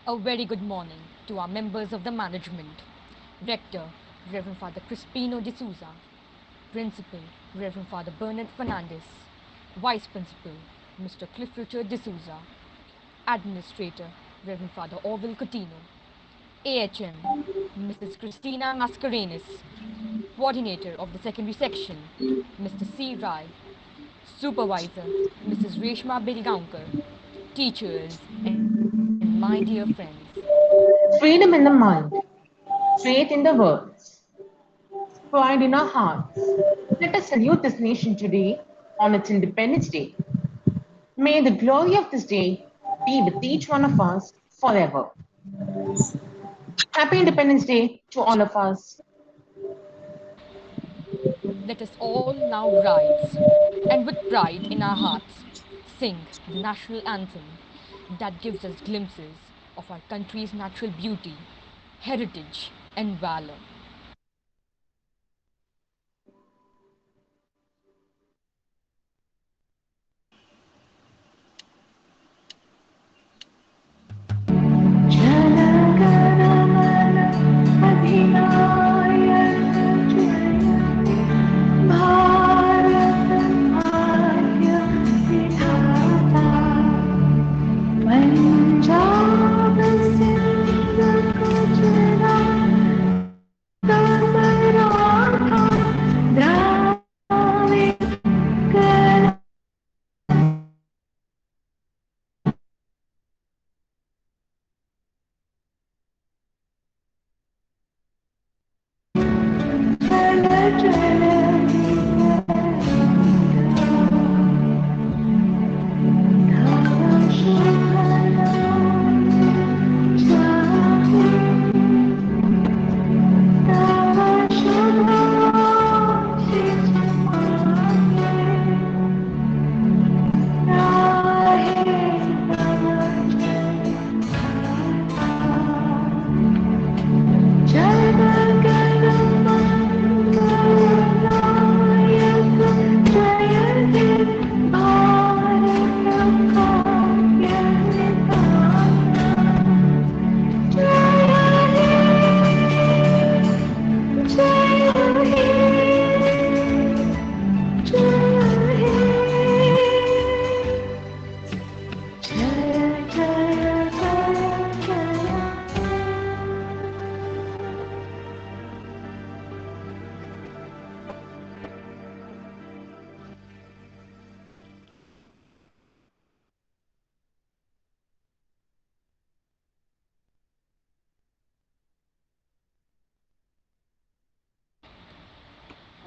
A very good morning to our members of the management, Rector, Reverend Father Crispino de Souza, Principal, Reverend Father Bernard Fernandez, Vice Principal, Mr. Cliff Richard de Souza, Administrator, Reverend Father Orville Coutinho, AHM, Mrs. Christina Mascarenas, Coordinator of the Secondary Section, Mr. C. Rai, Supervisor, Mrs. Reshma Bilgaonkar, teachers, and my dear friends. Freedom in the mind, faith in the words, pride in our hearts. Let us salute this nation today on its Independence Day. May the glory of this day be with each one of us forever. Happy Independence Day to all of us. Let us all now rise and with pride in our hearts sing the national anthem that gives us glimpses of our country's natural beauty, heritage, and valor.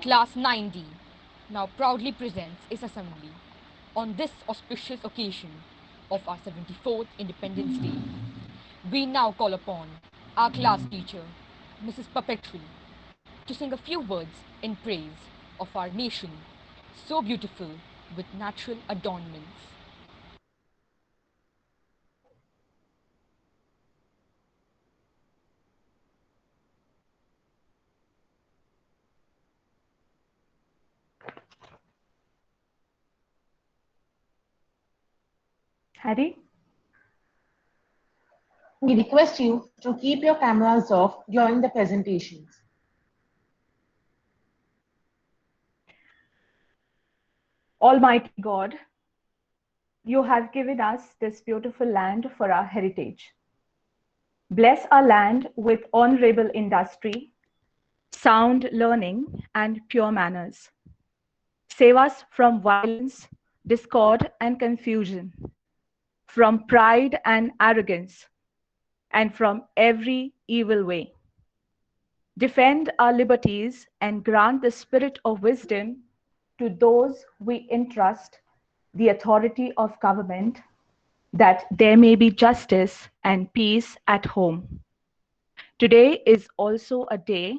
Class 9D now proudly presents its assembly on this auspicious occasion of our 74th Independence Day. We now call upon our class teacher, Mrs. Puppetry, to sing a few words in praise of our nation, so beautiful with natural adornments. Harry? We request you to keep your cameras off during the presentations. Almighty God, you have given us this beautiful land for our heritage. Bless our land with honorable industry, sound learning, and pure manners. Save us from violence, discord, and confusion, from pride and arrogance, and from every evil way. Defend our liberties and grant the spirit of wisdom to those we entrust the authority of government, that there may be justice and peace at home. Today is also a day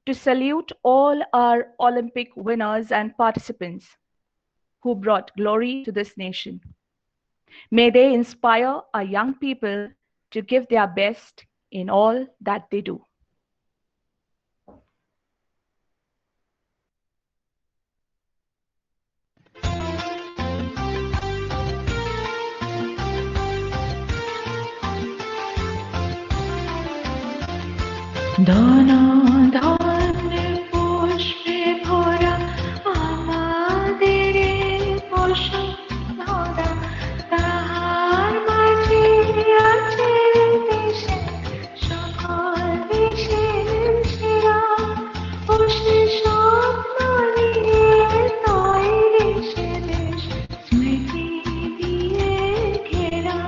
to salute all our Olympic winners and participants who brought glory to this nation. May they inspire our young people to give their best in all that they do. ধন ধান্যে পুষ্পে ভরা আমাদের বসুন্ধরা, তাহার মাঝে আছে দেশে সকল দেশের সেরা, ও সে স্বপ্ন নিয়ে তৈরি সে দেশ স্মৃতি দিয়ে ঘেরা।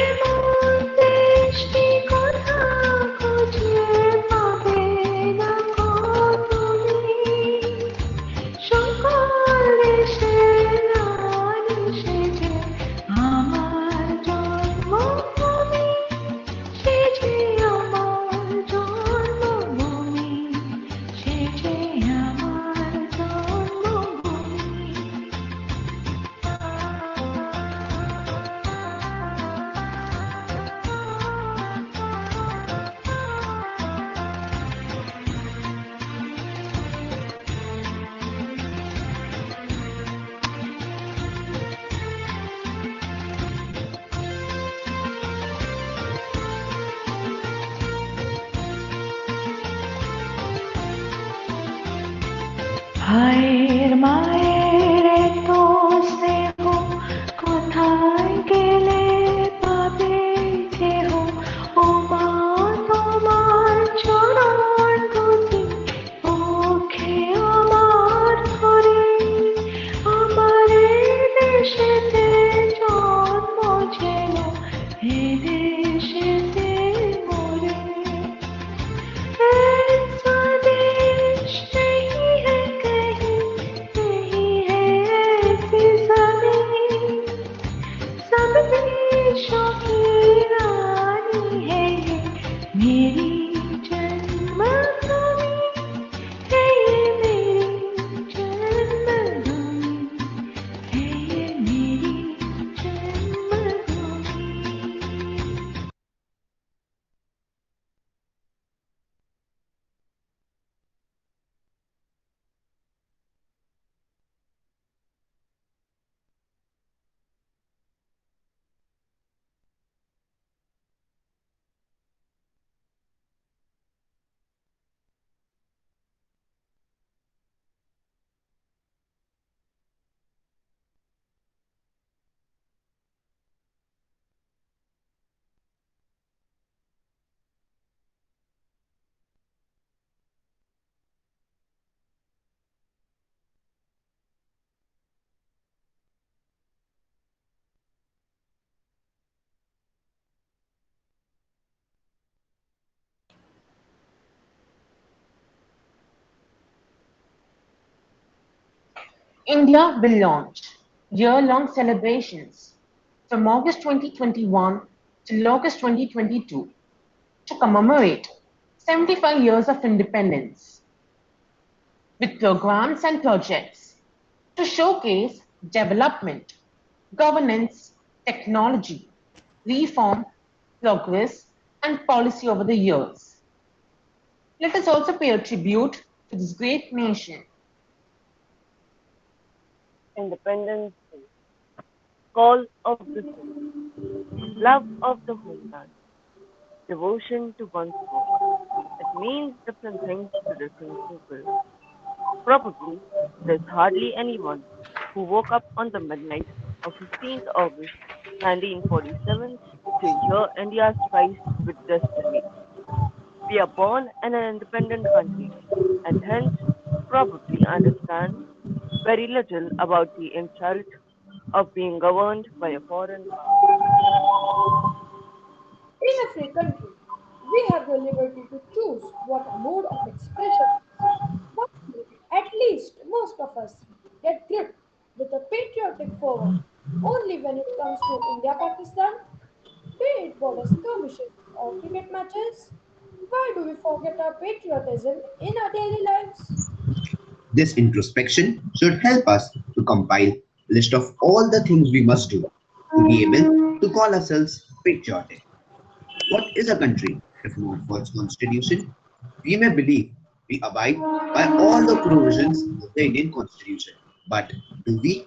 এমন দেশটি কথা খুঁজে পাবে না গো তুমি, সকল দেশের রানী সেজে আমার জন্মভূমি, সেজে আমার জন্মভূমি, সেজে আমার জন্মভূমি। ভাইয়ের মায়ের এত স্নেহ কোথায় গেলে পাবে কেহ, ও মা তোমার চরণ দুটি ওখে আমার ধরে, আমার এই দেশেতে জন্ম যেন এ দেশেতে মরে। ऐसा देश नहीं है कहीं, नहीं है ऐसी ज़मीं, सब देशों की रानी है ये मेरी जन्मभूमि, है ये मेरी जन्मभूमि, है ये मेरी जन्मभूमि। India will launch year-long celebrations from August 2021 till August 2022 to commemorate 75 years of independence, with programs and projects to showcase development, governance, technology, reform, progress, and policy over the years. Let us also pay a tribute to this great nation. Independence Day, call of the soul, love of the homeland, devotion to one's home. It means different things to different people. Probably there's hardly anyone who woke up on the midnight of 15th August 1947 to hear India's rise with destiny. We are born in an independent country and hence probably understand very little about the insult of being governed by a foreign power. In a free country, we have the liberty to choose what our mode of expression is. But at least most of us get gripped with a patriotic fervor only when it comes to India Pakistan, be it border skirmishes or cricket matches. Why do we forget our patriotism in our daily lives? This introspection should help us to compile a list of all the things we must do to be able to call ourselves patriotic. What is a country if not for its constitution? We may believe we abide by all the provisions of the Indian constitution, but do we?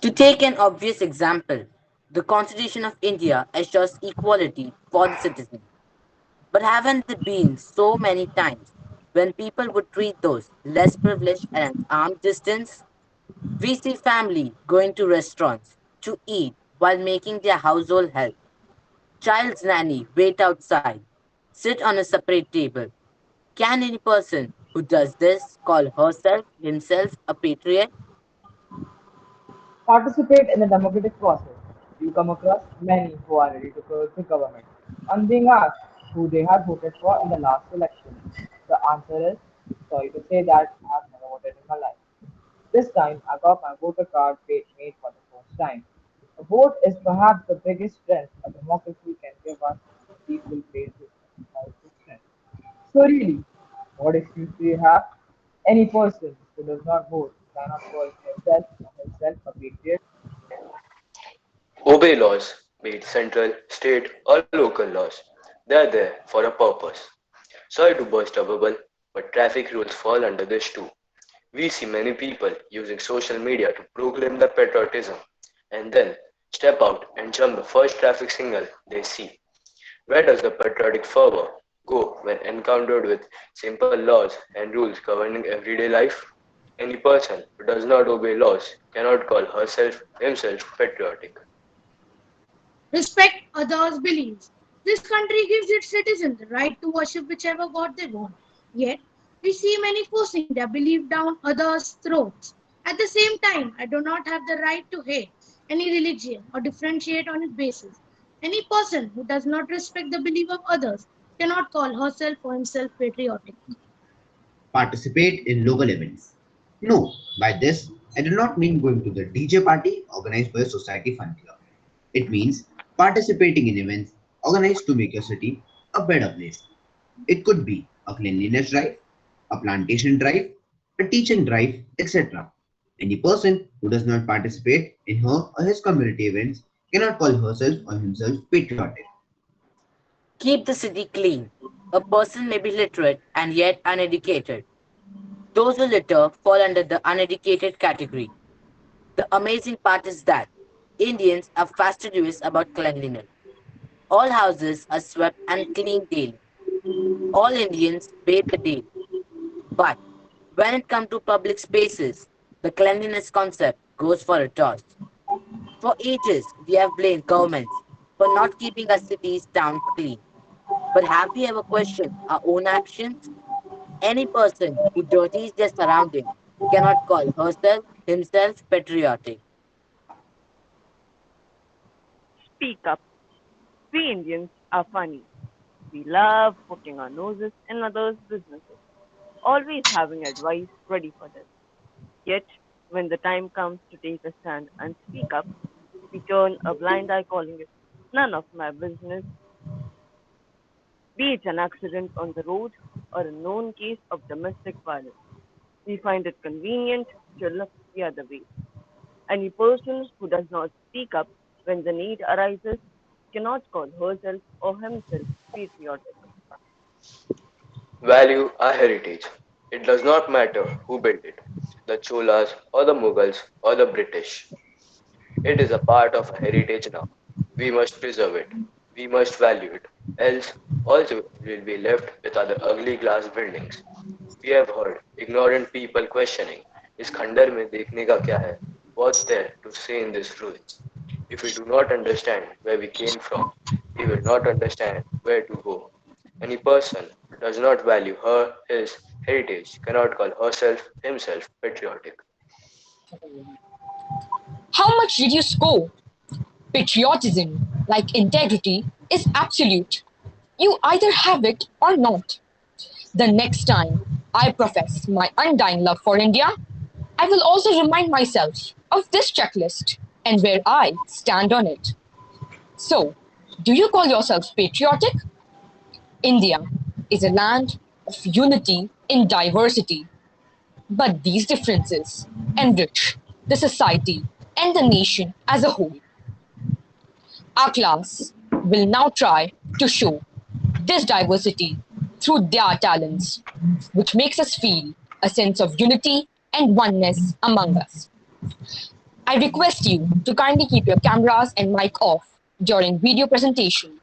To take an obvious example, the Constitution of India assures equality for the citizen. But haven't there been so many times when people would treat those less privileged at an arm's distance? We see family going to restaurants to eat while making their household help. Child's nanny wait outside, sit on a separate table. Can any person who does this call herself, himself a patriot? Participate in the democratic process. You come across many who are ready to quit the government. On being asked who they had voted for in the last election, the answer is sorry to say that I have never voted in my life. This time I got my voter card made for the first time. A vote is perhaps the biggest strength a democracy can give us when people place it as its strength. So really, what excuse do you have? Any person who does not vote cannot call herself or himself a patriot. Obey laws, be it central, state, or local laws. They are there for a purpose. Sorry to burst a bubble, but traffic rules fall under this too. We see many people using social media to proclaim their patriotism and then step out and jump the first traffic signal they see. Where does the patriotic fervor go when encountered with simple laws and rules governing everyday life? Any person who does not obey laws cannot call herself himself patriotic. Respect others' beliefs. This country gives its citizens the right to worship whichever God they want. Yet, we see many forcing their belief down others' throats. At the same time, I do not have the right to hate any religion or differentiate on its basis. Any person who does not respect the belief of others cannot call herself or himself patriotic. Participate in local events. No, by this, I do not mean going to the DJ party organized by a society fund club. It means participating in events organized to make your city a better place. It could be a cleanliness drive, a plantation drive, a teaching drive, etc. Any person who does not participate in her or his community events cannot call herself or himself patriotic. Keep the city clean. A person may be literate and yet uneducated. Those who litter fall under the uneducated category. The amazing part is that Indians are fastidious about cleanliness. All houses are swept and cleaned daily. All Indians bathe daily. But when it comes to public spaces, the cleanliness concept goes for a toss. For ages, we have blamed governments for not keeping our cities, towns clean. But have we ever questioned our own actions? Any person who dirties their surroundings cannot call herself, himself patriotic. Speak up. We Indians are funny. We love poking our noses in others' businesses, always having advice ready for them. Yet, when the time comes to take a stand and speak up, we turn a blind eye calling it none of my business, be it an accident on the road or a known case of domestic violence. We find it convenient to look the other way. Any person who does not speak up when the need arises cannot call herself or himself patriotic. Value our heritage. It does not matter who built it, the Cholas or the Mughals or the British. It is a part of our heritage now. We must preserve it. We must value it. Else, also we will be left with other ugly glass buildings. We have heard ignorant people questioning, इस खंडर में देखने का क्या है? What's there to say in this ruin? If we do not understand where we came from, we will not understand where to go. Any person who does not value his heritage cannot call himself patriotic. How much did you score? Patriotism, like integrity, is absolute. You either have it or not. The next time I profess my undying love for India, I will also remind myself of this checklist and where I stand on it. So, do you call yourself patriotic? India is a land of unity in diversity, but these differences enrich the society and the nation as a whole. Our class will now try to show this diversity through their talents, which makes us feel a sense of unity and oneness among us. I request you to kindly keep your cameras and mic off during video presentation.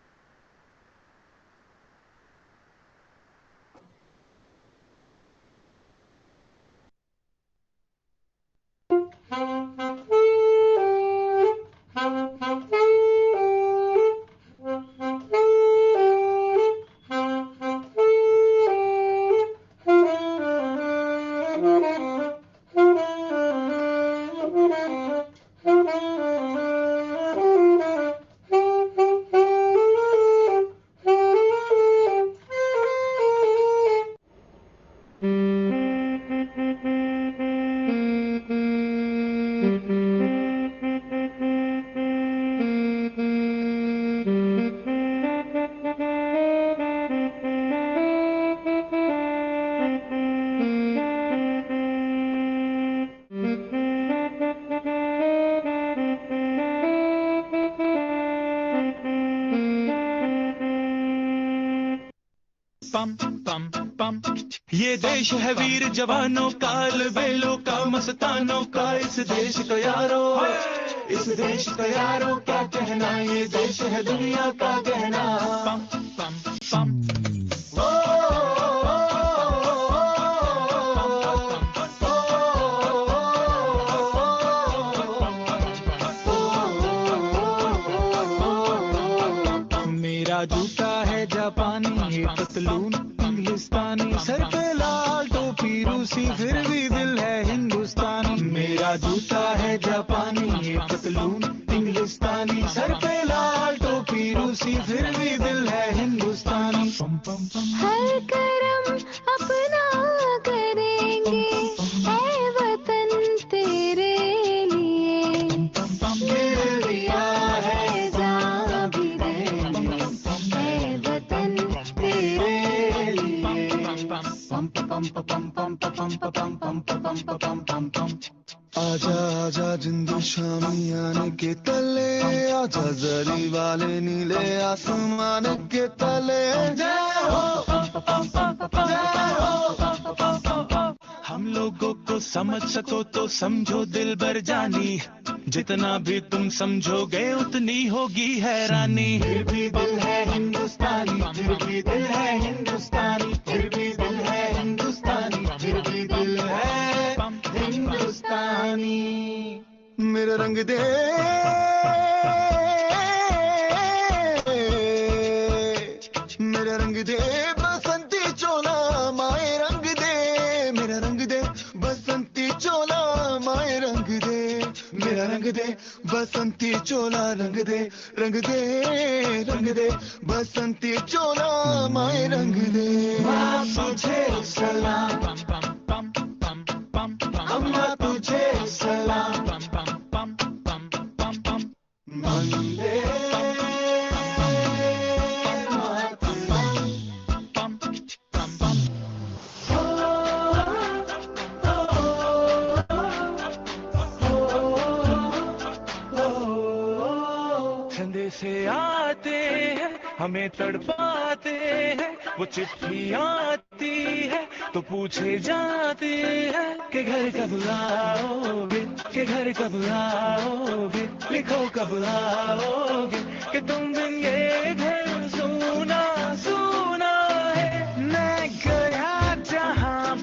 ये देश है वीर जवानों का, बेलों का, मस्तानों का। इस देश का यारो, इस देश का यारो क्या कहना, ये देश है दुनिया का गहना। पम पम पम मेरा जूता है जापानी, ये पतलून इंग्लिस्तानी, सर पे लाल टोपी रूसी, फिर भी दिल है हिंदुस्तानी। मेरा जूता है जापानी, ये पतलून इंग्लिस्तानी, सर पे लाल टोपी रूसी, फिर भी दिल है हिंदुस्तानी। पम पम पम हर करम अपना करेंगे ऐ वतन तेरे लिए, गिर दिया है जान भी देंगे ऐ वतन तेरे लिए। पम पम पम पम पम पम पम पम पम पम। आजा आजा जिंदू शामी आने के तले, आजा जरी वाले नीले आसमान के तले। जय हो, हम लोगों को समझ सको तो समझो दिल भर जानी, जितना भी तुम समझोगे उतनी होगी हैरानी। फिर भी दिल है हिंदुस्तानी, फिर भी दिल है हिंदुस्तानी, फिर भी दिल है हिंदुस्तानी, फिर भी दिल है हिंदुस्तानी। मेरा रंग दे, मेरा रंग दे बसंती चोला माए रंग दे, मेरा रंग दे बसंती चोला माए रंग दे, मेरा रंग दे बसंती चोला रंग दे, रंग दे रंग दे बसंती चोला माए रंग दे। माँ तुझे सलाम, अम्मा तुझे सलाम, वंदे ठंडे से आते हैं हमें तड़पाते हैं, वो चिट्ठी आती है तो पूछे जाते हैं कि घर कब आओगे, कि घर कब आओगे, लिखो कब आओगे, कि तुम बिन ये घर सुना सुना है। मैं गया जहाँ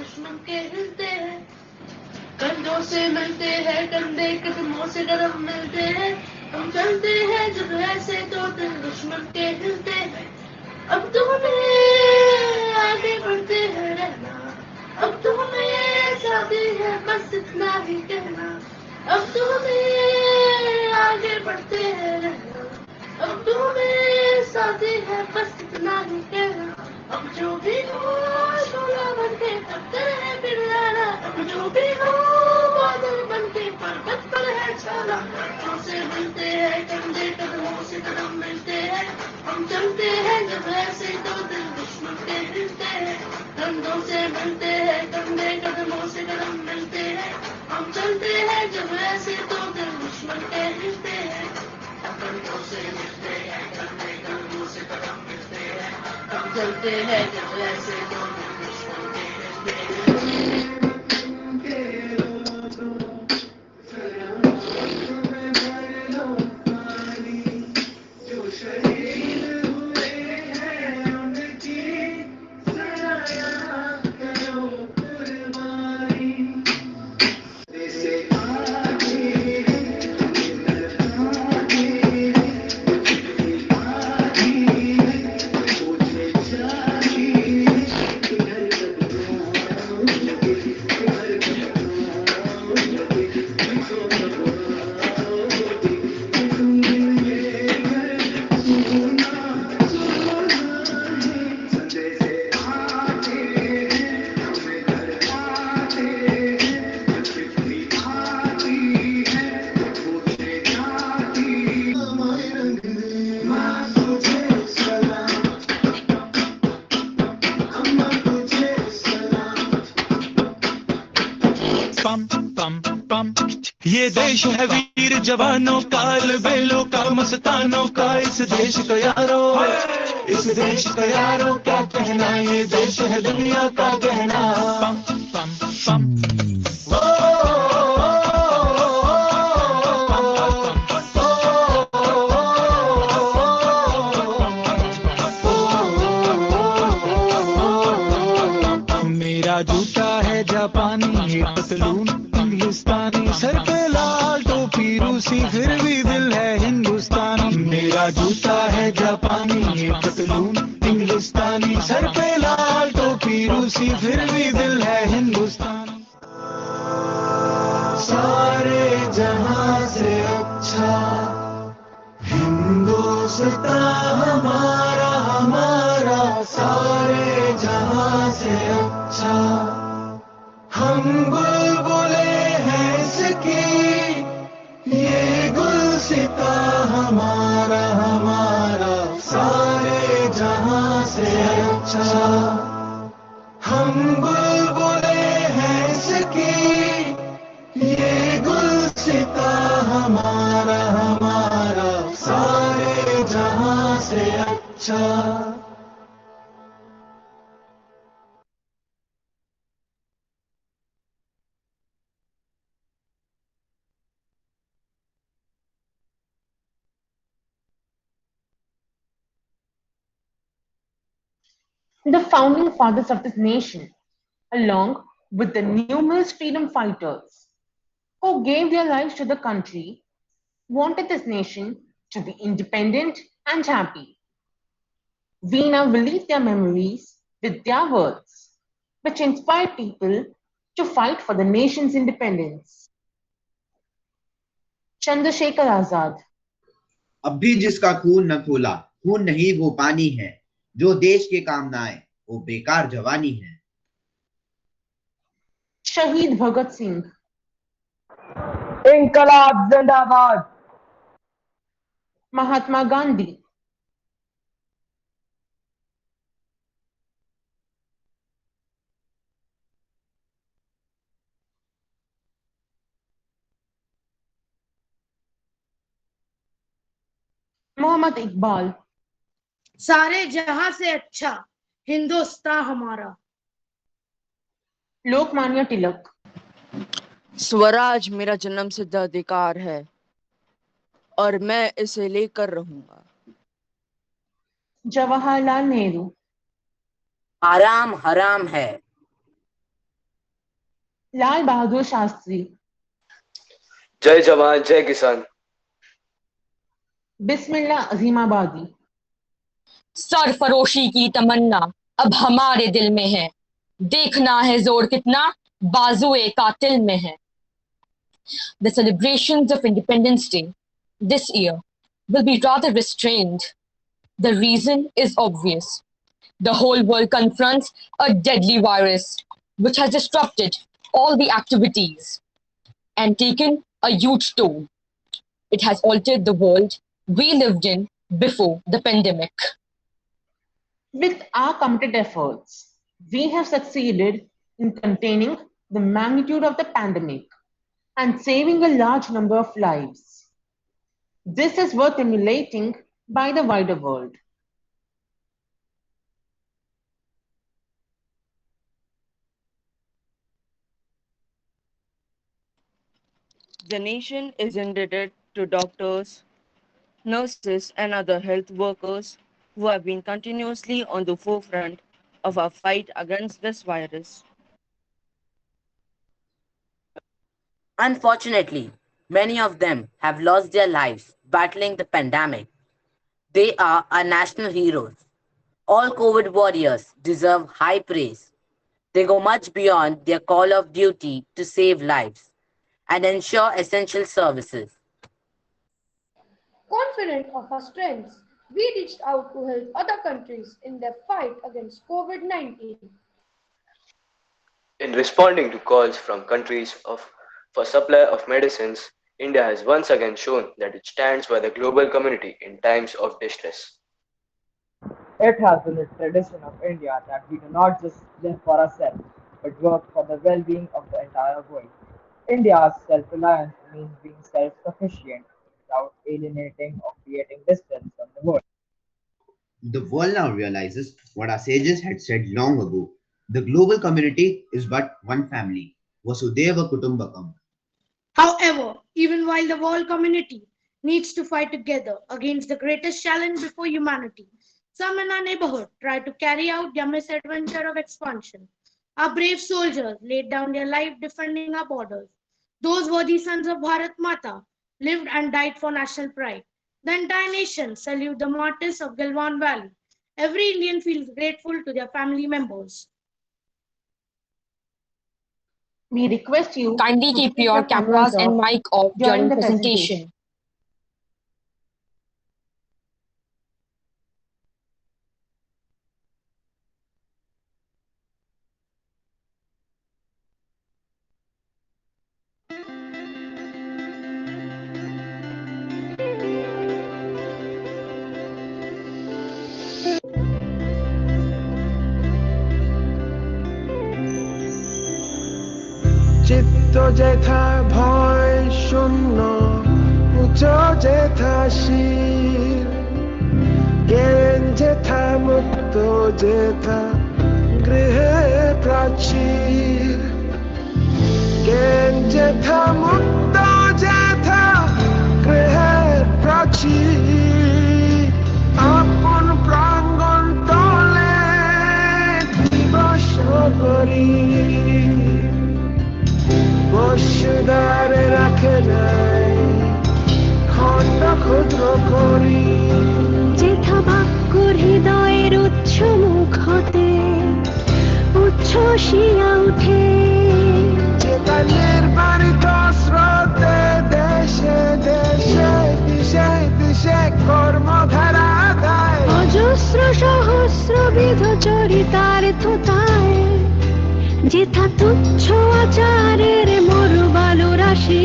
दुश्मन के हिलते हैं, कंधों से मिलते हैं कंधे, कदमों से कदम मिलते हैं, हम चलते हैं जब ऐसे तो दिल दुश्मन के हिलते हैं। अब तो हमें आगे बढ़ते हैं रहना, अब तो हमें साथी है बस इतना ही कहना, अब तो हमें आगे बढ़ते हैं रहना, अब तो हमें साथी है बस इतना ही कहना। अब जो भी हो शोला बन के पत्थर है पिघलाना, अब जो भी हो बादल बन के पर्वत पर है छाना, हाथों से मिलते हैं कंधे, कदमों से कदम मिलते हैं, हम चलते हैं जब ऐसे तो दिल दुश्मन के हिलते हैं, कंधों से मिलते हैं कंधे, कदमों से कदम मिलते हैं, हम चलते हैं जब ऐसे तो दिल दुश्मन के हिलते हैं, कंधों से मिलते हैं कंधे, कदमों से कदम मिलते हैं, हम चलते हैं जब ऐसे तो दिल दुश्मन के हिलते हैं। पम पम पम, ये देश है वीर जवानों का, बेलों का, मस्तानों का, इस देश का यारो, इस देश का यारो क्या कहना, ये देश है दुनिया का गहना। पम पम पम, मेरा जूता है जापानी, ये पतलून इंग्लिस्तानी, सर पे लाल टोपी रूसी, फिर भी दिल है हिंदुस्तानी। मेरा जूता है जापानी, ये पतलून इंग्लिस्तानी, सर पे लाल टोपी रूसी, फिर भी दिल है हिंदुस्तानी। सारे जहां से अच्छा हिंदुस्तान हमारा, हमारा सारे जहां से अच्छा, हम बुलबुले हैं इसकी, ये गुलसिता हमारा, हमारा सारे जहां से अच्छा, हम बुलबुले हैं इसकी, ये गुलसिता हमारा, हमारा सारे जहां से अच्छा। The founding fathers of this nation, along with the numerous freedom fighters who gave their lives to the country, wanted this nation to be independent and happy. We now relive their memories with their words, which inspired people to fight for the nation's independence. Chandrasekhar Azad. अब भी जिसका खून न खोला, खून नहीं वो पानी है, जो देश के काम ना आए वो बेकार जवानी है। Shahid Bhagat Singh. इनकलाब जिंदाबाद। Mahatma Gandhi. Muhammad Iqbal. सारे जहां से अच्छा हिंदुस्तान हमारा। Lokmanya Tilak. स्वराज मेरा जन्म सिद्ध अधिकार है और मैं इसे लेकर रहूंगा। Jawaharlal Nehru. आराम हराम है Lal Bahadur Shastri. जय जवान जय किसान. Bismillah Azimabadi. सरफरोशी की तमन्ना अब हमारे दिल में है, देखना है जोर कितना बाजुए कातिल में है. The celebrations of Independence Day this year will be rather restrained. The reason is obvious. The whole world confronts a deadly virus which has disrupted all the activities and taken a huge toll. It has altered the world we lived in before the pandemic. With our committed efforts, we have succeeded in containing the magnitude of the pandemic and saving a large number of lives. This is worth emulating by the wider world. The nation is indebted to doctors, nurses, and other health workers who have been continuously on the forefront of our fight against this virus. Unfortunately, many of them have lost their lives battling the pandemic. They are our national heroes. All COVID warriors deserve high praise. They go much beyond their call of duty to save lives and ensure essential services. Confident of our strengths, we reached out to help other countries in their fight against COVID 19. In responding to calls from countries for supply of medicines, India has once again shown that it stands by the global community in times of distress. It has been a tradition of India that we do not just live for ourselves, but work for the well-being of the entire world. India's self-reliance means being self-sufficient without alienating or creating distance from the world. The world now realizes what our sages had said long ago. The global community is but one family. Vasudeva Kutumbakam. However, even while the world community needs to fight together against the greatest challenge before humanity, some in our neighborhood try to carry out their misadventure of expansion. Our brave soldiers laid down their life defending our borders. Those worthy sons of Bharat Mata lived and died for national pride. The entire nation salute the martyrs of Galwan Valley. Every Indian feels grateful to their family members. We request you Kindly to keep keep your your cameras cameras and off mic off during during the presentation. presentation. চিত্ত যেথা ভয় শূন্য উঁচু যেথা শির জ্ঞান যেথা মুক্ত যেথা গৃহে প্রাচীর জ্ঞান যেথা মুক্ত যেথা গৃহে প্রাচীর আপন প্রাঙ্গণ তলে দিবস করি বসুদারে রাখে নাই খণ্ড ক্ষুদ্র করি যেথা বাক্য হৃদয়ের উচ্চ মুখ হতে উচ্ছ্বসিয়া উঠে যেথা নির্বাণিত স্রোতে দেশে দেশে দিশে দিশে কর্মধারা দেয় অজস্র সহস্রবিধ চরিতার্থতায় যেথা তুচ্ছ আচারের মরুবালু রাশি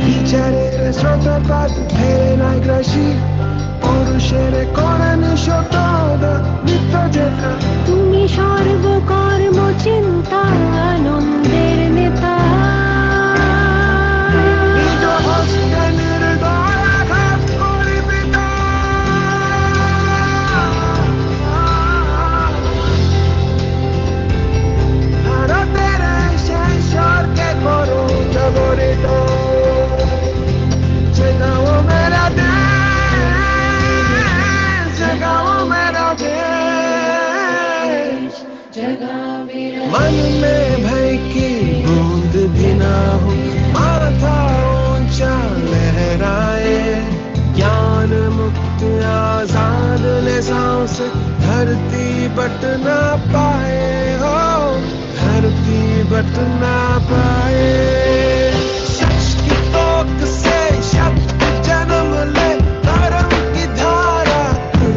বিচারের স্রোতপাত ফেরে নাই গ্রাসী পুরুষের করেন শত নিত্য যেথা তুমি সর্বকর্ম চিন্তা আনন্দের নেতা নিজ হস্তে নির্দয় আঘাত করি পিতা ভারতের সেই স্বর্গে করো জগরিত জগাও মেরা দেশ জগাও মেরা देश मन में भय की बूंद कट ना पाए सच की तोक से शब्द जन्म ले धर्म की धारा तू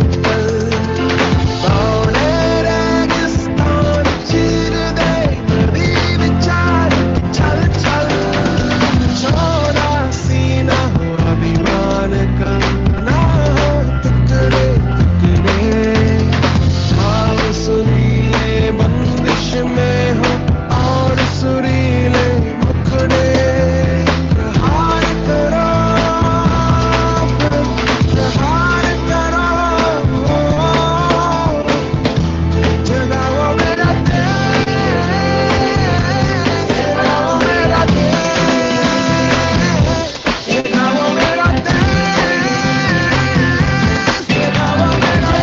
दौड़े रेगिस्तान चीर दे नदी विचार छल छल छोड़ा सीना हो अभिमान का ना हो टुकड़े टुकड़े भाव सुरीले बंदिश में हो और सुरीले मुखड़े प्रहार करो प्रहार करो जगाओ मेरा देश जगाओ मेरा देश जगाओ मेरा देश जगाओ मेरा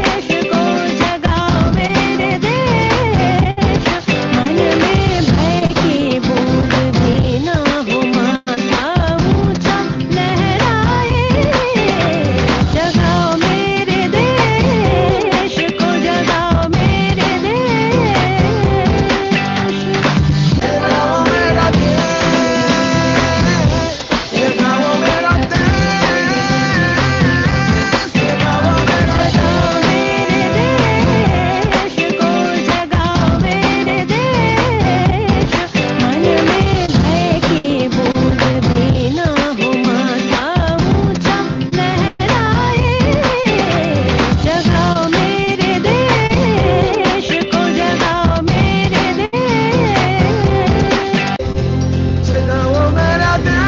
देश को जगाओ मेरे देश मन में भय की बूंद भी ना हो माथा ऊंचा लहराए जगाओ मेरे देश को जगाओ मेरे देश जगाओ मेरा देश जगाओ मेरा देश जगाओ मेरा देश को जगाओ मेरे देश मन में भय की बूंद भी ना हो माथा ऊंचा लहराए जगाओ मेरे देश को जगाओ मेरे देश जगाओ मेरा देश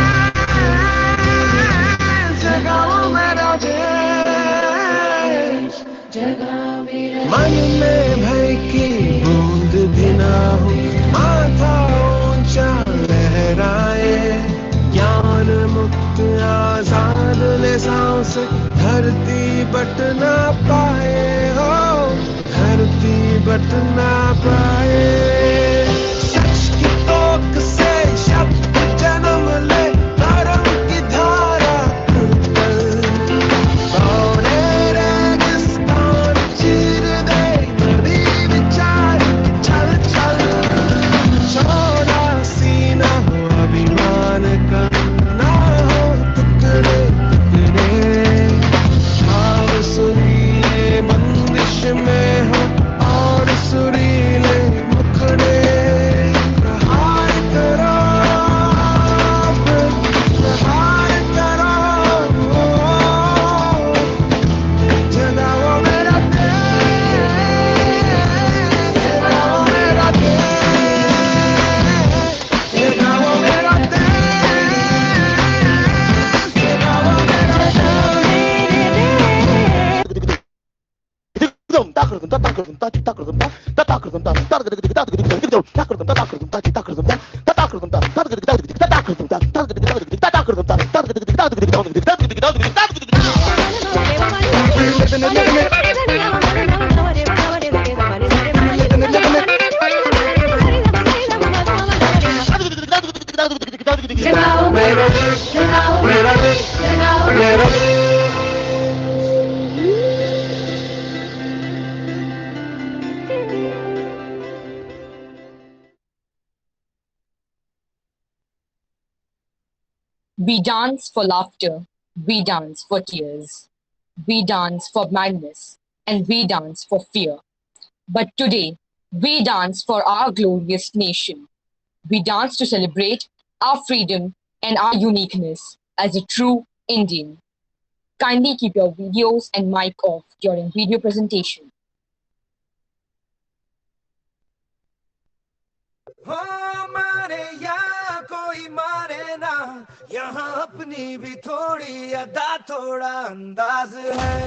जगाओ मेरा देश जगाओ मेरा मन में भय की बूंद भी ना हो माथा ऊंचा लहराए ज्ञान मुक्त आजाद ले सांस धरती बट ना पाए हो धरती बट ना पाए सच की तोक से शब्द जन्म ले धर्म की धारा उतल दौड़े रेगिस्तान चीर दे नदी विचार छल छल छोड़ा सीना हो अभिमान का ना हो टुकड़े टुकड़े भाव सुरीले बंदिश में हो और सुरीले मुखड़े प्रहार करो प्रहार करो जगाओ मेरा देश जगाओ मेरा देश जगाओ मेरा देश जगाओ मेरा जगाओ मेरा देश जगाओ मेरा देश जगाओ मेरा We dance for laughter, we dance for tears, we dance for madness, and we dance for fear. But today, we dance for our glorious nation. We dance to celebrate our freedom and our uniqueness as a true Indian. Kindly keep your videos and mic off during video presentation. हो मारे या कोई मारे ना यहाँ अपनी भी थोड़ी अदा थोड़ा अंदाज है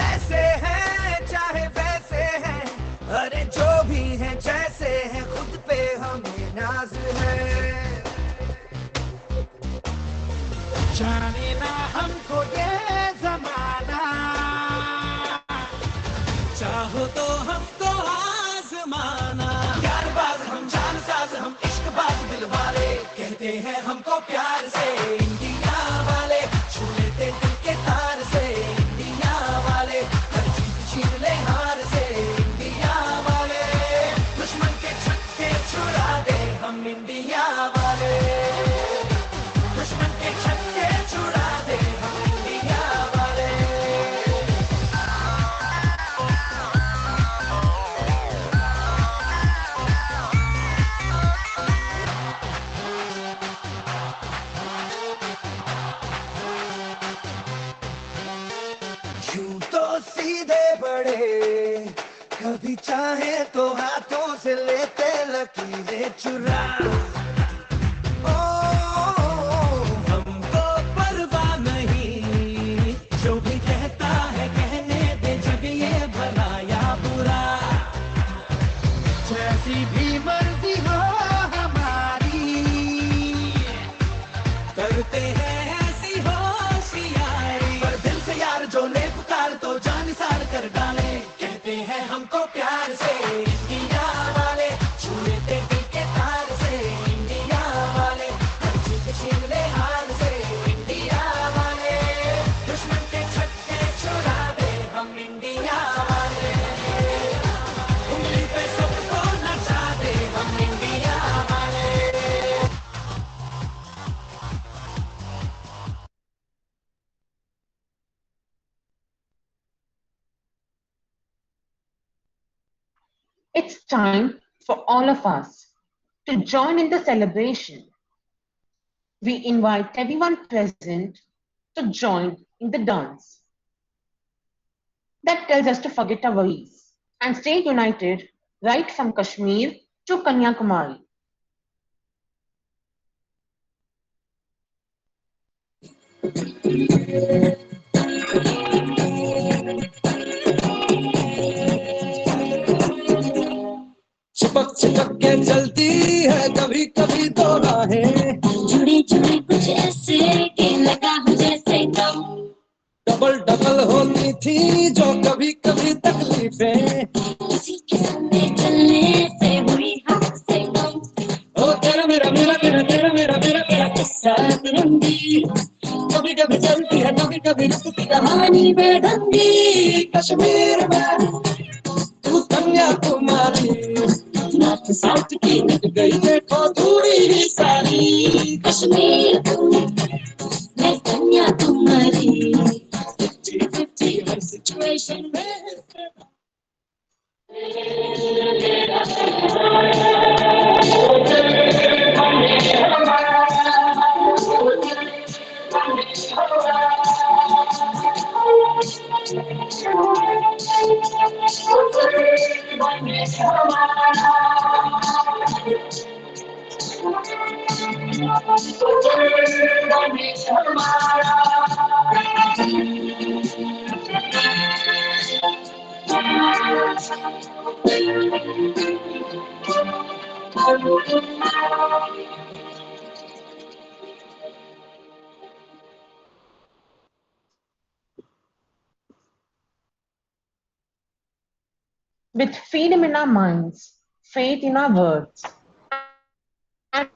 ऐसे हैं चाहे वैसे हैं अरे जो भी हैं जैसे हैं खुद पे हमें नाज है जाने ना हमको ये जमाना चाहो तो हमको आजमाना यार बाज हम जान साज हम इश्क बाज दिल वाले कहते हैं हमको प्यार से इंडिया वाले छू लेते दिल के तार से इंडिया वाले हर चीज छीन ले हार कभी चाहे तो हाथों से लेते लकीरें चुरा ओ हमको परवाह नहीं जो भी कहता है कहने दे जग ये भला या बुरा जैसी भी मर्जी हो हमारी करते हैं ऐसी होशियारी पर दिल से यार जो ले पुकार तो जान सार कर डाले कहते हैं हमको प्यार से इंडिया वाले छू लेते दिल के तार से इंडिया वाले हर चीज छीन ले हार से इंडिया वाले दुश्मन के छक्के छुड़ा दे हम इंडिया वाले उंगली पे सबको नचा दे हम इंडिया वाले It's time for all of us to join in the celebration. We invite everyone present to join in the dance. That tells us to forget our worries and stay united right from Kashmir to Kanyakumari. चिपक चिपक के चलती है कभी कभी तो राहें जुड़ी जुड़ी कुछ ऐसे कि लगा हो जैसे दम डबल डबल होती थी जो कभी कभी तकलीफें किसी के सामने चलने से हुई हाथ से कम ओ तेरा मेरा मेरा मेरा तेरा मेरा मेरा मेरा किस्सा तिरंगी कभी कभी चलती है कभी कभी रुकती कहानी बेढंगी कश्मीर में तू कन्याकुमारी नॉर्थ साउथ की लग गई देखो दूरी ही सारी कश्मीर मैं कन्याकुमारी 50-50 हर सिचुएशन में With freedom in our minds, faith in our words, and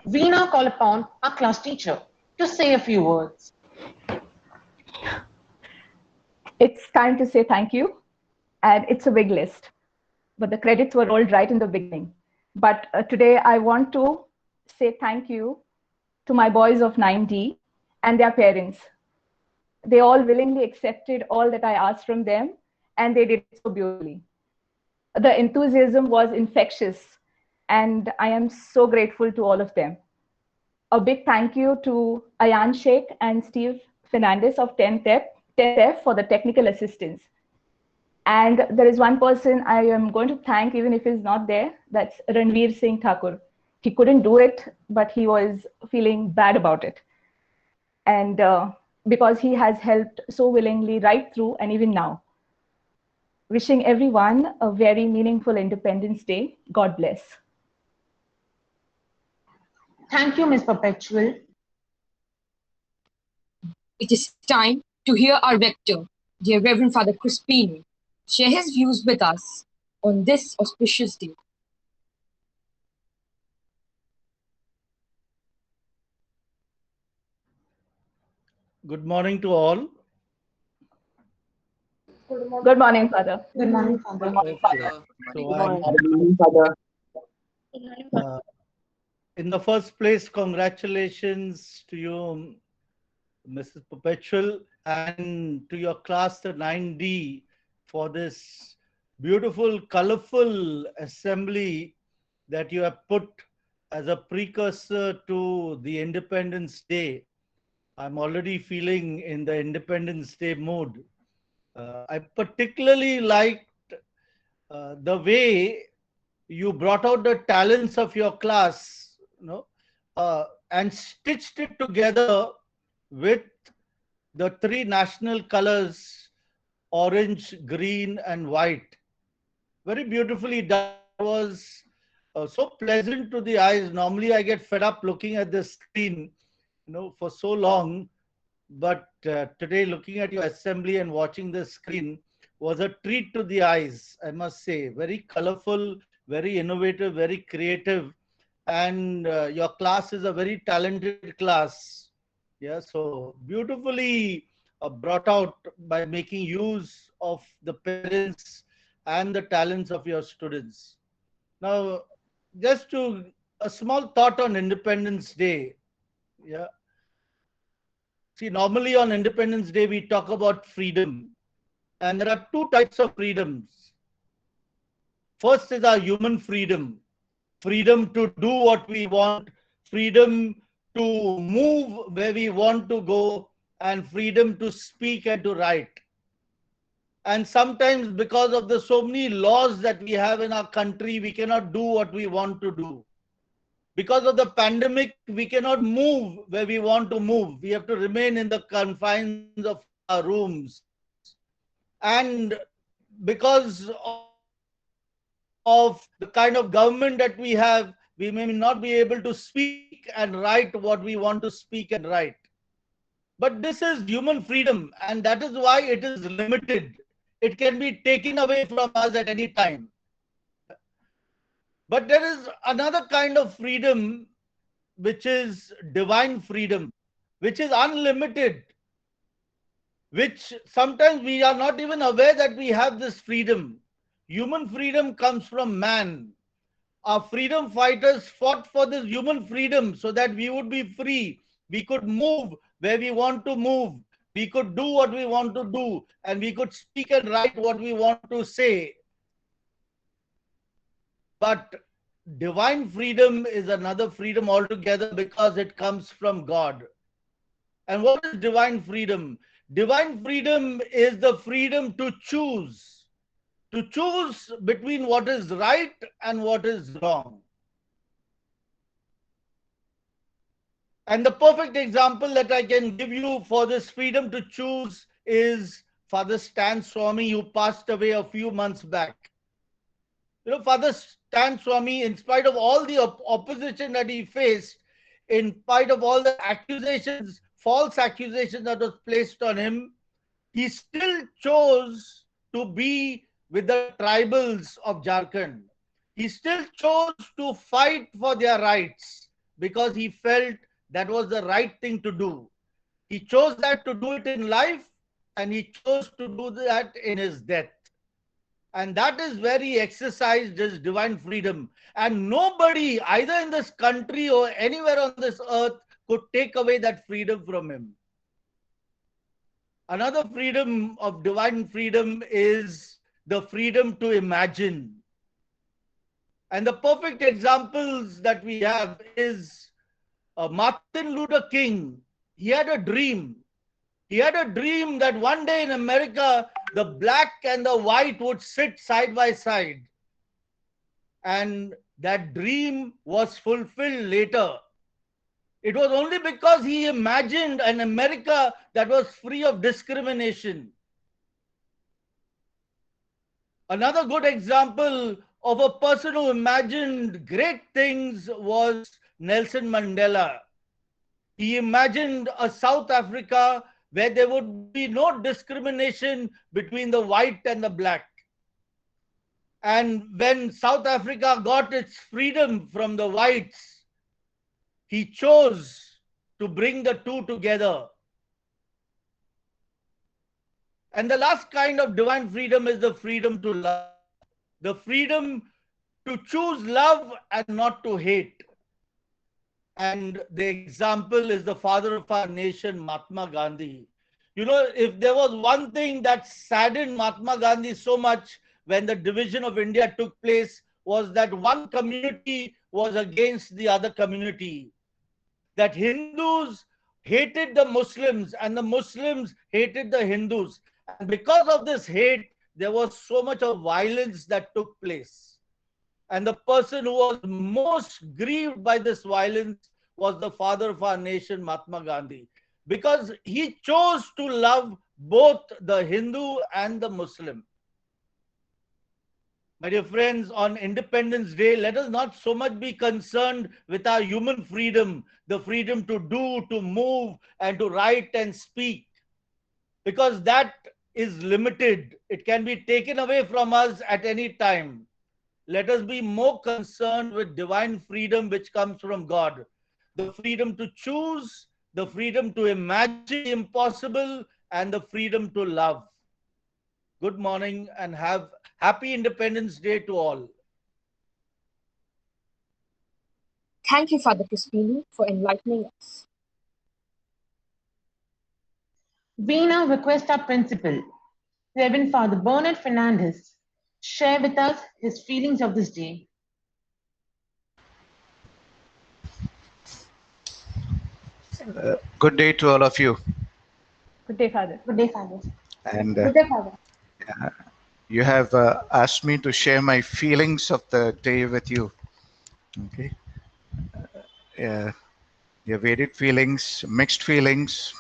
we now call upon our class teacher to say a few words. It's time to say thank you, and it's a big list, but the credits were rolled right in the beginning. But today I want to say thank you to my boys of 9D and their parents. They all willingly accepted all that I asked from them, and they did it so beautifully. The enthusiasm was infectious, and I am so grateful to all of them. A big thank you to Ayan Sheikh and Steve Fernandez of 10th F for the technical assistance. And there is one person I am going to thank, even if he's not there, that's Ranveer Singh Thakur. He couldn't do it, but he was feeling bad about it. And because he has helped so willingly right through and even now. Wishing everyone a very meaningful Independence Day. God bless. Thank you, Ms. Perpetual. It is time to hear our rector, dear Reverend Father Crispino, share his views with us on this auspicious day. Good morning to all. Good morning, Father. Good morning, Father. Good morning, Father. So in the first place, congratulations to you, Mrs. Perpetual, and to your class, the 9D, for this beautiful, colorful assembly that you have put as a precursor to the Independence Day. I'm already feeling in the Independence Day mood. I particularly liked the way you brought out the talents of your class, and stitched it together with the three national colors, orange, green, and white. Very beautifully done. It was so pleasant to the eyes. Normally, I get fed up looking at the screen, for so long. But today, looking at your assembly and watching the screen was a treat to the eyes, I must say. Very colorful, very innovative, very creative. And your class is a very talented class. Yeah, so beautifully brought out by making use of the parents and the talents of your students. Now, just to a small thought on Independence Day. Yeah. See, normally on Independence Day, we talk about freedom. And there are two types of freedoms. First is our human freedom, freedom to do what we want, freedom to move where we want to go, and freedom to speak and to write. And sometimes, because of the so many laws that we have in our country, we cannot do what we want to do. Because of the pandemic, we cannot move where we want to move. We have to remain in the confines of our rooms. And because of the kind of government that we have, we may not be able to speak and write what we want to speak and write. But this is human freedom, and that is why it is limited. It can be taken away from us at any time. But there is another kind of freedom, which is divine freedom, which is unlimited, which sometimes we are not even aware that we have this freedom. Human freedom comes from man. Our freedom fighters fought for this human freedom so that we would be free. We could move where we want to move. We could do what we want to do. And we could speak and write what we want to say. But divine freedom is another freedom altogether because it comes from God. And what is divine freedom? Divine freedom is the freedom to choose between what is right and what is wrong. And the perfect example that I can give you for this freedom to choose is Father Stan Swami, who passed away a few months back. Father Stan Swami, in spite of all the opposition that he faced, in spite of all the accusations, false accusations that was placed on him, he still chose to be with the tribals of Jharkhand. He still chose to fight for their rights because he felt that was the right thing to do. He chose that to do it in life, and he chose to do that in his death. And that is where he exercised his divine freedom. And nobody, either in this country or anywhere on this earth, could take away that freedom from him. Another freedom of divine freedom is the freedom to imagine. And the perfect examples that we have is Martin Luther King. He had a dream. He had a dream that one day in America, the black and the white would sit side by side. And that dream was fulfilled later. It was only because he imagined an America that was free of discrimination. Another good example of a person who imagined great things was Nelson Mandela. He imagined a South Africa where there would be no discrimination between the white and the black. And when South Africa got its freedom from the whites, he chose to bring the two together. And the last kind of divine freedom is the freedom to love, the freedom to choose love and not to hate. And the example is the father of our nation, Mahatma Gandhi. If there was one thing that saddened Mahatma Gandhi so much when the division of India took place, was that one community was against the other community. That Hindus hated the Muslims and the Muslims hated the Hindus. And because of this hate, there was so much of violence that took place. And the person who was most grieved by this violence was the father of our nation, Mahatma Gandhi, because he chose to love both the Hindu and the Muslim. My dear friends, on Independence Day, let us not so much be concerned with our human freedom, the freedom to do, to move, and to write and speak, because that is limited. It can be taken away from us at any time. Let us be more concerned with divine freedom which comes from God. The freedom to choose, the freedom to imagine the impossible, and the freedom to love. Good morning and have happy Independence Day to all. Thank you, Father Crispino, for enlightening us. We now request our principal, Reverend Father Bernard Fernandez, share with us his feelings of this day. Good day to all of you. Good day, Father. Good day, Father. And Good day, Father. you have asked me to share my feelings of the day with you. Okay. Your varied feelings, mixed feelings,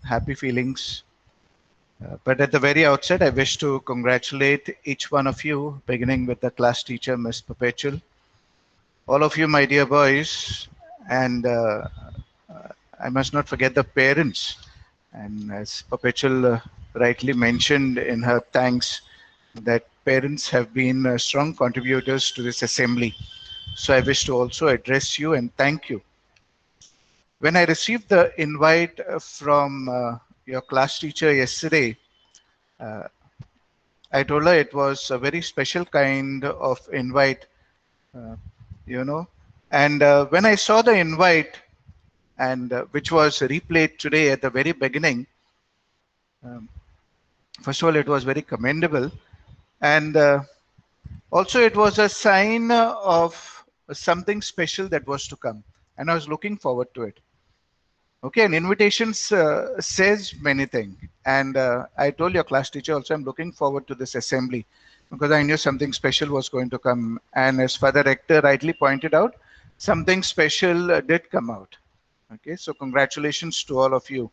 happy feelings. But at the very outset, I wish to congratulate each one of you, beginning with the class teacher, Miss Perpetual. All of you, my dear boys, and I must not forget the parents. And as Perpetual rightly mentioned in her thanks, that parents have been strong contributors to this assembly. So I wish to also address you and thank you. When I received the invite from your class teacher yesterday, I told her it was a very special kind of invite, uh, you know. And when I saw the invite, and which was replayed today at the very beginning, um, first of all, it was very commendable. And also, it was a sign of something special that was to come. And I was looking forward to it. Okay, and invitations says many things. And I told your class teacher also, I'm looking forward to this assembly because I knew something special was going to come. And as Father Rector rightly pointed out, something special did come out. Okay, so congratulations to all of you.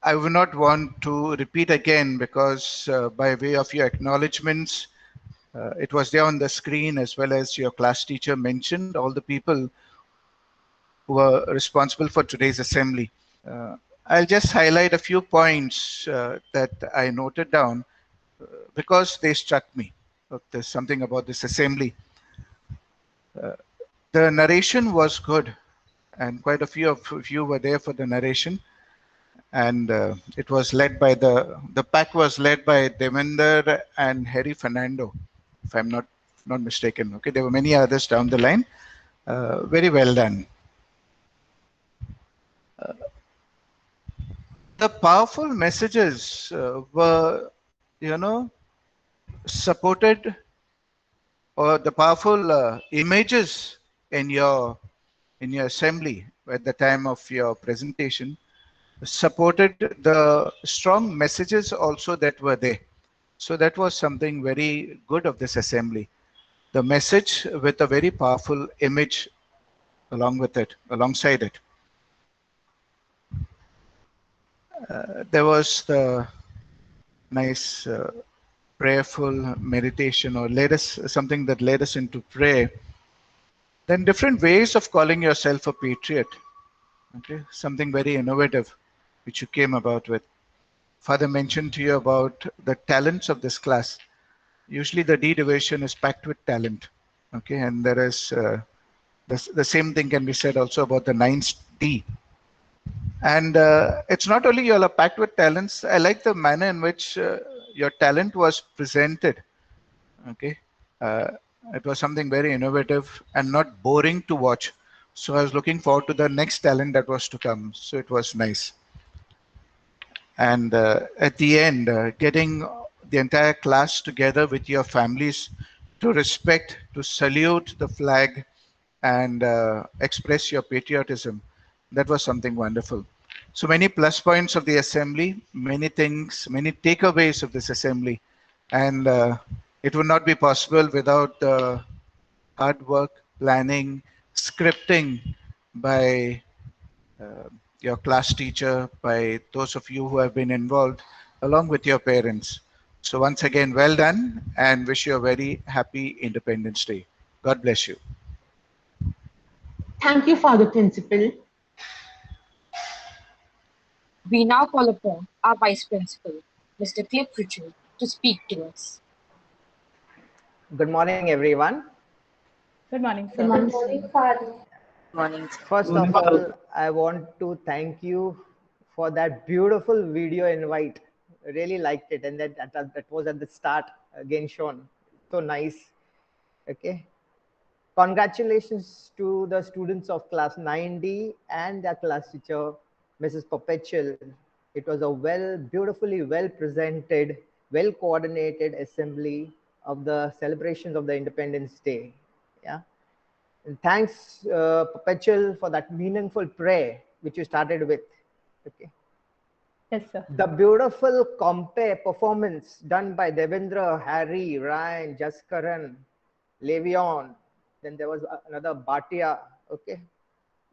I would not want to repeat again because by way of your acknowledgements, it was there on the screen as well as your class teacher mentioned all the people who are responsible for today's assembly. I'll just highlight a few points that I noted down because they struck me. There's something about this assembly. The narration was good, and quite a few of you were there for the narration. And it was led by the pack was led by Devender and Harry Fernando, if I'm not mistaken. Okay, there were many others down the line. Very well done. The powerful messages were, supported, or the powerful images in your assembly at the time of your presentation supported the strong messages also that were there. So that was something very good of this assembly. The message with a very powerful image along with it, alongside it. There was the nice prayerful meditation, or led us something that led us into prayer. Then different ways of calling yourself a patriot. Okay, something very innovative which you came about with. Father mentioned to you about the talents of this class. Usually the D division is packed with talent. Okay, and there is the same thing can be said also about the 9th D. And it's not only you all are packed with talents. I like the manner in which your talent was presented. Okay, it was something very innovative and not boring to watch. So I was looking forward to the next talent that was to come. So it was nice. And at the end, getting the entire class together with your families to respect, to salute the flag, and express your patriotism. That was something wonderful. So many plus points of the assembly, many things, many takeaways of this assembly, and it would not be possible without the hard work, planning, scripting by uh, your class teacher, by those of you who have been involved, along with your parents. So once again, well done, and wish you a very happy Independence Day. God bless you. Thank you, Father Principal. We now call upon our Vice Principal, Mr. Cliff Richard, to speak to us. Good morning, everyone. Good morning, Good sir. morning, Father. Morning. First of all, I want to thank you for that beautiful video invite. I really liked it, and that was at the start again shown. So nice. Okay. Congratulations to the students of class 9D and their class teacher, Mrs. Perpetual. It was a beautifully well presented, well coordinated assembly of the celebrations of the Independence Day. Yeah. And thanks, Perpetual, for that meaningful prayer which you started with. Okay. Yes, sir. The beautiful compare performance done by Devendra, Harry, Ryan, Jaskaran, Levion. Then there was another Bhatia. Okay.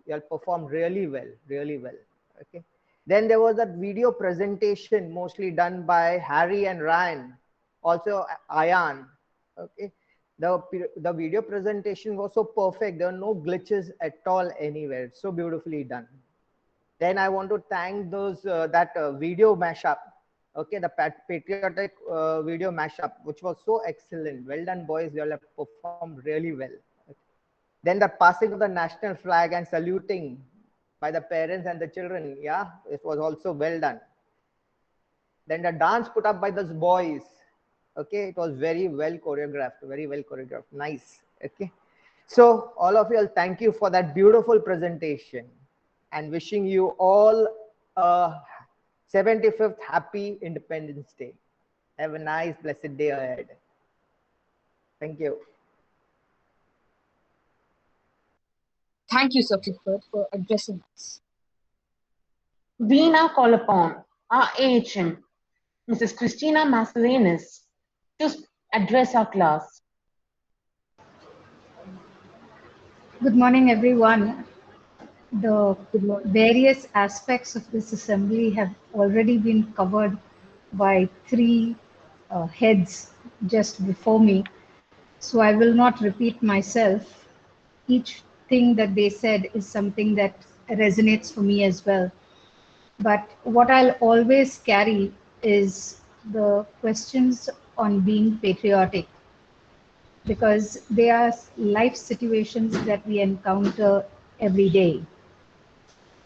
You all performed really well, really well. Okay. Then there was that video presentation mostly done by Harry and Ryan, also Ayan. Okay. The video presentation was so perfect. There were no glitches at all anywhere. So beautifully done. Then I want to thank those that video mashup. Okay, the patriotic video mashup, which was so excellent. Well done, boys. You all have performed really well. Then the passing of the national flag and saluting by the parents and the children. Yeah, it was also well done. Then the dance put up by those boys. Okay, it was very well choreographed, very well choreographed. Nice. Okay. So all of you all, thank you for that beautiful presentation and wishing you all a 75th happy Independence Day. Have a nice, blessed day ahead. Thank you. Thank you, Sir Clifford, for addressing us. We now call upon our AHM, Mrs. Christina Mascarenas, to address our class. Good morning, everyone. The various aspects of this assembly have already been covered by three heads just before me. So I will not repeat myself. Each thing that they said is something that resonates for me as well. But what I'll always carry is the questions on being patriotic, because they are life situations that we encounter every day.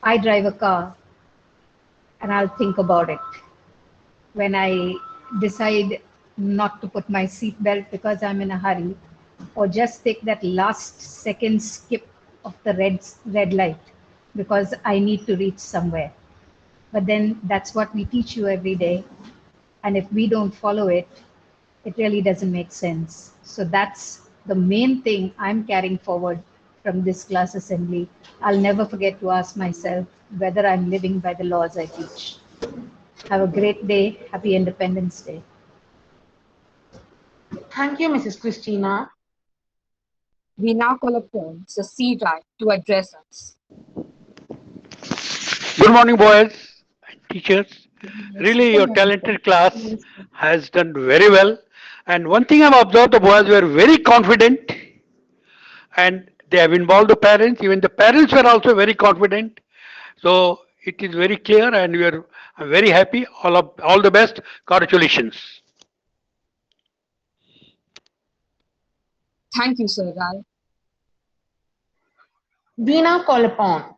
I drive a car and I'll think about it. When I decide not to put my seatbelt because I'm in a hurry, or just take that last second skip of the red light because I need to reach somewhere. But then that's what we teach you every day. And if we don't follow it, it really doesn't make sense. So that's the main thing I'm carrying forward from this class assembly. I'll never forget to ask myself whether I'm living by the laws I teach. Have a great day. Happy Independence Day. Thank you, Mrs. Christina. We now call upon Sir C. Rai to address us. Good morning, boys and teachers. Really, your talented class has done very well. And one thing I've observed, the boys were very confident and they have involved the parents. Even the parents were also very confident. So it is very clear and I'm very happy. All the best. Congratulations. Thank you, Sir Rai. We now call upon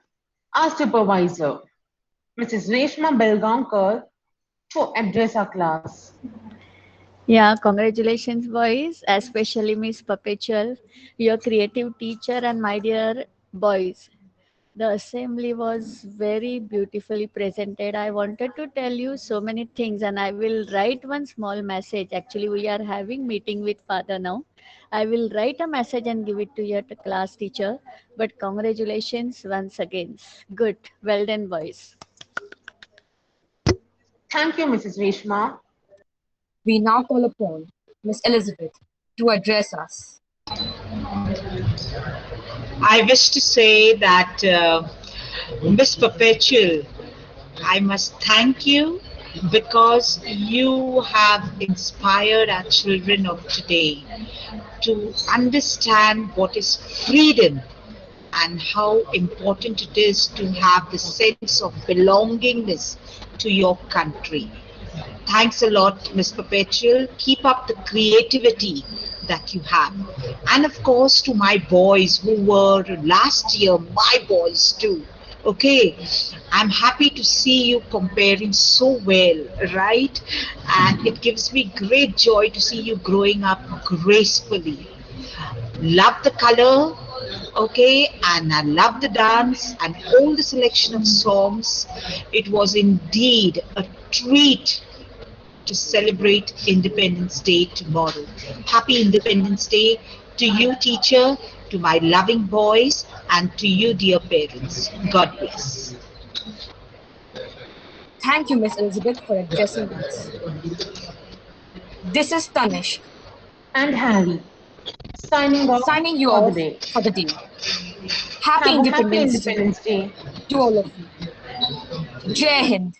our supervisor, Mrs. Reshma Belgaonkar, to address our class. Yeah, congratulations, boys, especially Miss Perpetual, your creative teacher, and my dear boys. The assembly was very beautifully presented. I wanted to tell you so many things, and I will write one small message. Actually, we are having meeting with Father now. I will write a message and give it to your class teacher. But congratulations once again. Good. Well done, boys. Thank you, Mrs. Reshma. We now call upon Miss Elizabeth to address us. I wish to say that Miss Perpetual, I must thank you because you have inspired our children of today to understand what is freedom and how important it is to have the sense of belongingness to your country. Thanks a lot, Miss Perpetual. Keep up the creativity that you have. And of course, to my boys who were last year my boys too. Okay, I'm happy to see you comparing so well, right? And it gives me great joy to see you growing up gracefully. Love the color, okay, and I love the dance and all the selection of songs. It was indeed a treat to celebrate Independence Day tomorrow. Happy Independence Day to you, teacher, to my loving boys, and to you, dear parents. God bless. Thank you, Miss Elizabeth, for addressing us. This is Tanishq, And Harry, signing off signing you for the off day. for the day. Happy Have a happy Independence Day Independence Day. to all of you. Jai Hind.